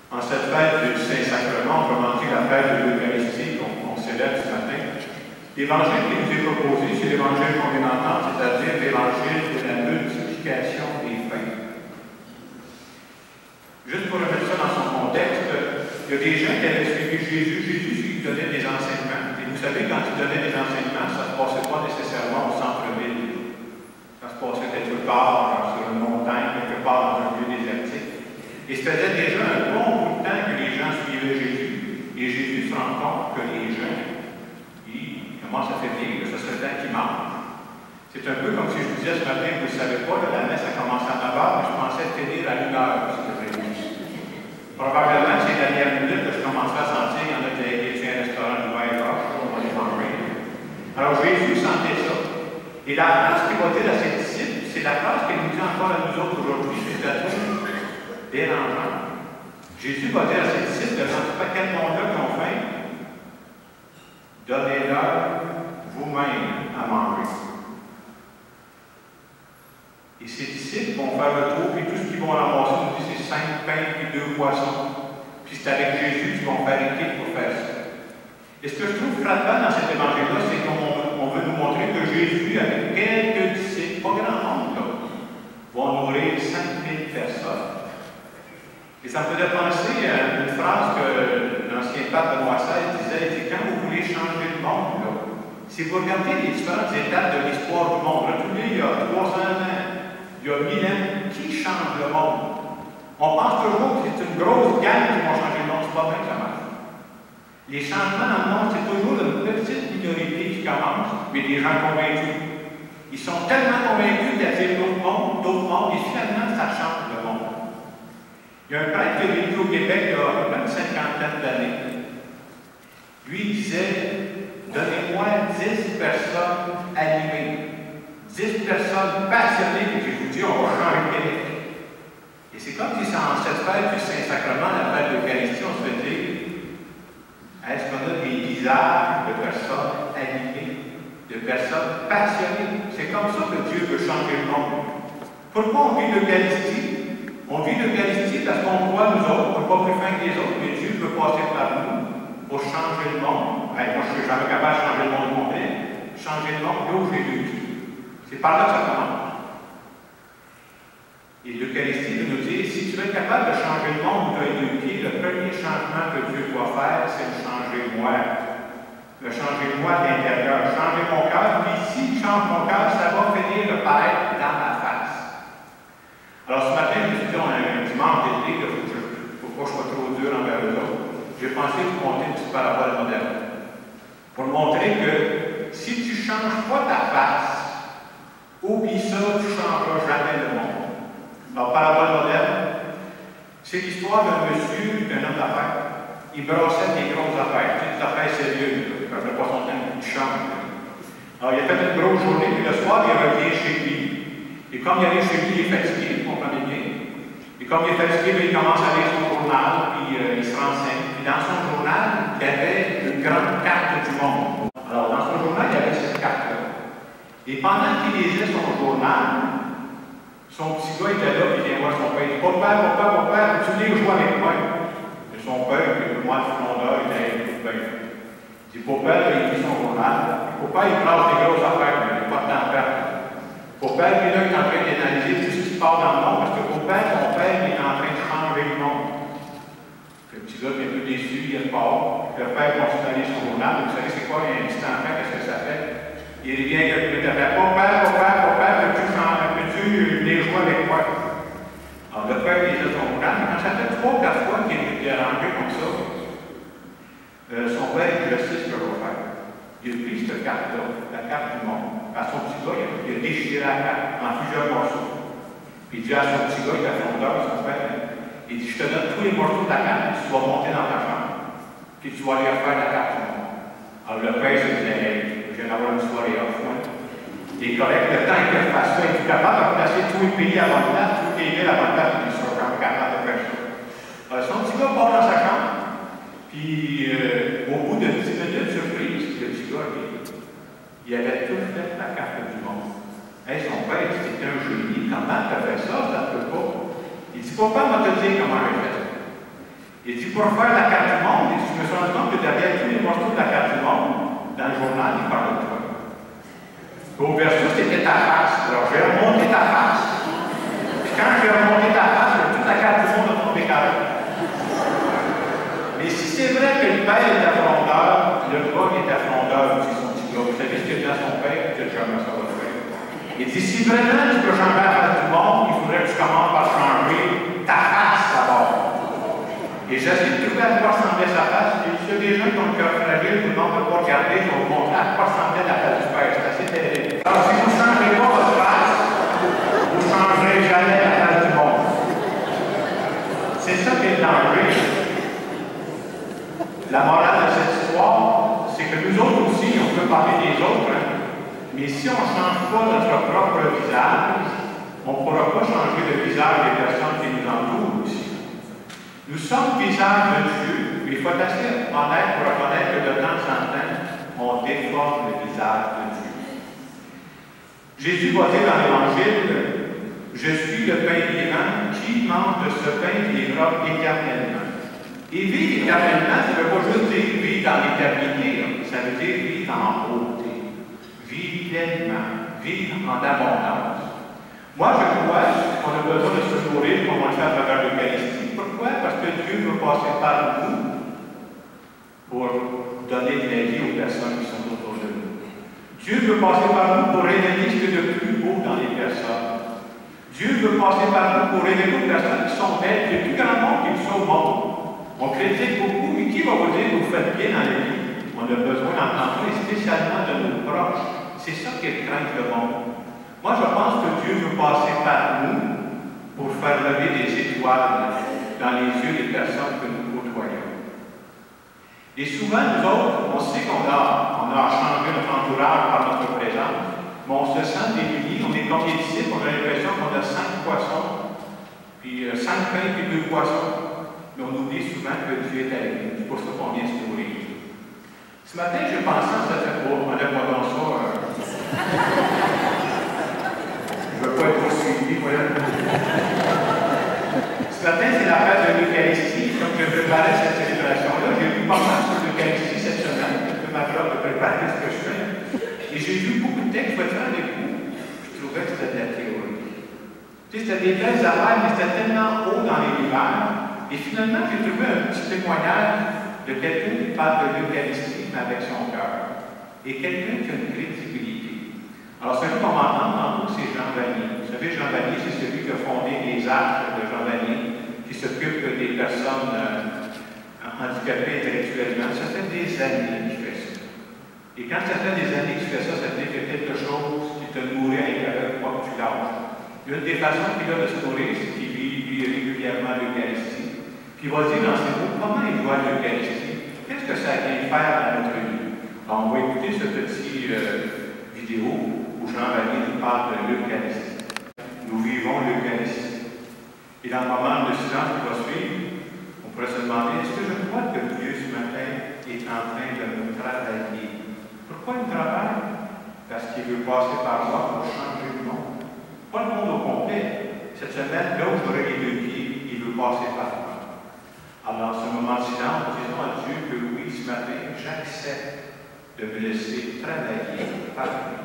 En cette fête du Saint-Sacrement, comment dire la fête de l'Eucharistie qu'on célèbre ce matin, l'évangile qui nous est proposé, c'est l'évangile qu'on vient d'entendre, c'est-à-dire l'évangile de la multiplication des pains. Juste pour remettre ça dans son contexte, il y a des gens qui avaient suivi Jésus. Jésus qui donnait des enseignements. Et vous savez, quand il donnait des enseignements, ça ne se passait pas nécessairement au centre-ville. Ça se passait quelque part sur une montagne, quelque part dans un lieu désertique. Et ça faisait déjà un bon bout de temps que les gens suivaient Jésus. Et Jésus se rend compte que les gens, ils commencent à faiblir, que ce serait le temps qu'ils mangent. C'est un peu comme si je vous disais ce matin, vous ne savez pas, la messe a commencé à 9 h, mais je pensais finir à 1 h, si vous prévu. Probablement, c'est la dernière minute que je commencerai à sentir, il y en a qui un restaurant ouvert, on va les manger. Alors Jésus sentait ça. Et la phrase qu'il va dire à ses disciples, c'est la phrase qu'il nous dit encore à nous autres aujourd'hui, c'est-à-dire dérangeant. Jésus va dire à ses disciples, ne sentez pas quel monde-là qui ont faim, donnez-leur vous-même à manger. Et ses disciples vont faire le tour, puis tout ce qu'ils vont ramasser, on dit c'est 5 pains et 2 poissons. Puis c'est avec Jésus qu'ils vont faire équipe pour faire ça. Et ce que je trouve frappant dans cet évangile-là, c'est qu'on veut nous montrer que Jésus, avec quelques disciples, pas grand monde, là, va nourrir 5000 personnes. Et ça me faisait penser à une phrase que l'ancien pape Benoît XVI disait, il dit, quand vous voulez changer le monde, là, si vous regardez les différentes étapes de l'histoire du monde, là, il y a 300 ans, il y a 1000 ans, qui change le monde? On pense toujours que c'est une grosse gang qui va changer le monde, c'est pas bien que ça marche. Les changements dans le monde, c'est toujours une petite minorité qui commence, mais des gens convaincus. Ils sont tellement convaincus d'attirer d'autres mondes, et finalement, ça change le monde. Il y a un prêtre qui a vécu au Québec il y a à peu près une cinquantaine d'années. Lui, il disait, donnez-moi 10 personnes animées, 10 personnes passionnées, et je vous dis, on va changer le Québec. Et c'est comme si en cette fête du Saint-Sacrement, la fête de l'Eucharistie, on se fait dire, est-ce qu'on a des visages de personnes animées, de personnes passionnées? C'est comme ça que Dieu veut changer le monde. Pourquoi on vit l'Eucharistie? On vit l'Eucharistie parce qu'on croit, nous autres, on n'est pas plus fin que les autres, mais Dieu peut passer par nous pour changer le monde. Moi, je ne suis jamais capable de changer le monde complet. Changer le monde là où j'ai vécu. C'est par là que ça commence. Et l'Eucharistie veut nous dire, si tu es capable de changer le monde où tu as les 2 pieds, le premier changement que Dieu doit faire, c'est de changer moi. De changer moi à l'intérieur. Changer mon cœur. Puis si je change mon cœur, ça va finir par être dans ma face. Alors ce matin, je me suis dit, on a un dimanche d'été, il ne faut pas que je sois trop dur envers eux autres. J'ai pensé vous conter une petite parabole moderne. Pour montrer que si tu ne changes pas ta face, oublie ça, tu ne changeras jamais le monde. Alors, parabole moderne, c'est l'histoire d'un monsieur, d'un homme d'affaires. Il brassait des grosses affaires, des affaires sérieuses, il ne faisait pas son temps de chambre. Alors, il a fait une grosse journée, puis le soir, il revient chez lui. Et comme il arrive chez lui, il est fatigué, vous comprenez bien. Et comme il est fatigué, il commence à lire son journal, puis il se renseigne. Puis dans son journal, il y avait une grande carte du monde. Alors, dans son journal, il y avait cette carte-là. Et pendant qu'il lisait son journal, son petit gars était là, puis il vient voir son père. Il dit, papa, tu viens jouer avec moi? Et son père, qui est moi, le fondeur, il était bien. Il dit, papa, il lit son journal. Papa, il brasse des grosses affaires, mais il n'a pas de temps à perdre. Papa, lui, là, il est en train d'analyser tout ce qui se passe dans le monde, parce que son père, il est en train de changer le monde. Le petit gars, il est un peu déçu, il repart. Le père continue à lire son journal. Vous savez, c'est quoi, il y a un petit enfant, qu'est-ce que ça fait? Il revient avec le papa, peux-tu venir jouer avec moi? Alors, le père, il dit son journal, mais quand ça fait 3 ou 4 fois qu'il est rangé comme ça, son père, il dit, je sais ce que je vais faire. Il a pris cette carte-là, la carte du monde. À son petit gars, il a déchiré la carte en plusieurs morceaux. Puis il dit à son petit gars, il a fondeur, son père, il dit, je te donne tous les morceaux de la carte, tu vas monter dans ta chambre, puis tu vas aller refaire la carte du monde. Alors le père se disait, hey, je viens d'avoir une soirée off, moi. Il est correct, le temps qu'il fasse ça, il est capable de placer tous les pays à bonne place, tous les villes à bonne place, puis il sera jamais capable de faire ça. Alors son petit gars part dans sa chambre, puis au bout de 10 minutes, surprise, le petit gars, il avait tout fait la carte du monde. Hey, son père, c'était un génie, comment tu as fait ça? Ça ne peut pas. Il dit, papa m'a te dit comment j'ai fait. pour faire la carte du monde, et je me suis rendu compte que derrière tous les morceaux de la carte du monde, dans le journal, il parle de toi. Au verso, c'était ta face. Alors, je vais remonter ta face. Puis quand je vais remonter ta face, toute la carte du monde va tomber carré. Mais si c'est vrai que le père est affronteur, le gars est affronteur aussi, son petit gars. Vous savez ce qu'il dit à son père? C'est jamais ça va le faire. Il dit, si vraiment tu peux changer la face du monde, il faudrait que tu commences par changer ta face d'abord. Et j'essaie de trouver à quoi ressemblait sa face. Et s'il y a des gens qui ont le cœur fragile, tout le monde ne peut pas regarder, je vais vous montrer à quoi ressemblait la face du père. C'est assez terrible. Alors, si vous ne changez pas votre face, vous ne changerez jamais la face du monde. C'est ça qui est le danger. La morale de cette histoire, c'est que nous autres aussi, on peut parler des autres, hein, mais si on ne change pas notre propre visage, on ne pourra pas changer le visage des personnes qui nous entourent aussi. Nous sommes le visage de Dieu, mais il faut être assez honnête pour reconnaître que de temps en temps, on déforme le visage de Dieu. Jésus va dire dans l'Évangile, « Je suis le pain vivant, qui mange de ce pain vivra éternellement. » Et vivre éternellement, ça ne veut pas juste dire vivre dans l'éternité, ça veut dire vivre en beauté, vivre pleinement, vivre en abondance. Moi, je crois qu'on a besoin de se nourrir comme on le fait à travers l'Eucharistie. Pourquoi? Parce que Dieu veut passer par nous pour donner de la vie aux personnes qui sont autour de nous. Dieu veut passer par nous pour révéler ce qu'il y a de plus beau dans les personnes. Dieu veut passer par nous pour révéler aux personnes qui sont belles, le plus grand monde qui soit au monde. On critique beaucoup, mais qui va vous dire que vous faites bien dans la vie? On a besoin d'entendre, et spécialement de nos proches. C'est ça qui craint le monde. Moi, je pense que Dieu veut passer par nous pour faire lever des étoiles dans les yeux des personnes que nous côtoyons. Et souvent, nous autres, on sait qu'on a changé notre entourage par notre présence, mais on se sent démunis, on est comme des disciples, on a l'impression qu'on a 5 poissons, puis 5 pains, puis 2 poissons. Mais on oublie souvent que Dieu est avec nous. C'est pour ça qu'on vient se nourrir. Ce matin, j'ai pensé à cette chose. Madame, moi dans ça. Je ne veux pas être poursuivi, voilà. Ce matin, c'est la fête de l'Eucharistie. Comme je préparais cette célébration-là, j'ai vu pas mal sur l'Eucharistie cette semaine. C'est ma job de préparer ce que je fais. Et j'ai vu beaucoup de textes. Je vais faire avec vous. Je trouvais que c'était de la théorie. Tu sais, c'était des belles affaires, mais c'était tellement haut dans les livres. Et finalement, j'ai trouvé un petit témoignage de quelqu'un qui parle de l'Eucharistie, mais avec son cœur. Et quelqu'un qui a une crédibilité. Alors, celui qu'on m'entend tantôt, c'est Jean Vanier. Vous savez, Jean Vanier, c'est celui qui a fondé les Arches de Jean Vanier, qui s'occupe des personnes handicapées intellectuellement. Ça fait des années qu'il fait ça. Et quand ça fait des années qu'il fait ça, ça veut dire qu'il y a quelque chose qui te nourrit à l'intérieur, pas que tu lâches. Une des façons qu'il a de se nourrir, c'est qu'il vit régulièrement l'Eucharistie. Puis il va dire dans ses mots comment il voit l'Eucharistie. Qu'est-ce que ça vient faire dans notre vie? Alors, on va écouter ce petit vidéo où Jean Vanier nous parle de l'Eucharistie. Nous vivons l'Eucharistie. Et dans le moment de silence qui va suivre, on pourrait se demander, est-ce que je crois que Dieu ce matin est en train de me travailler? Pourquoi il me travaille? Parce qu'il veut passer par moi pour changer le monde. Pas le monde au complet. Cette semaine, là où j'aurai les 2 pieds, il veut passer par moi. Alors, dans ce moment de silence, disons à Dieu que oui, ce matin, j'accepte de me laisser travailler par lui.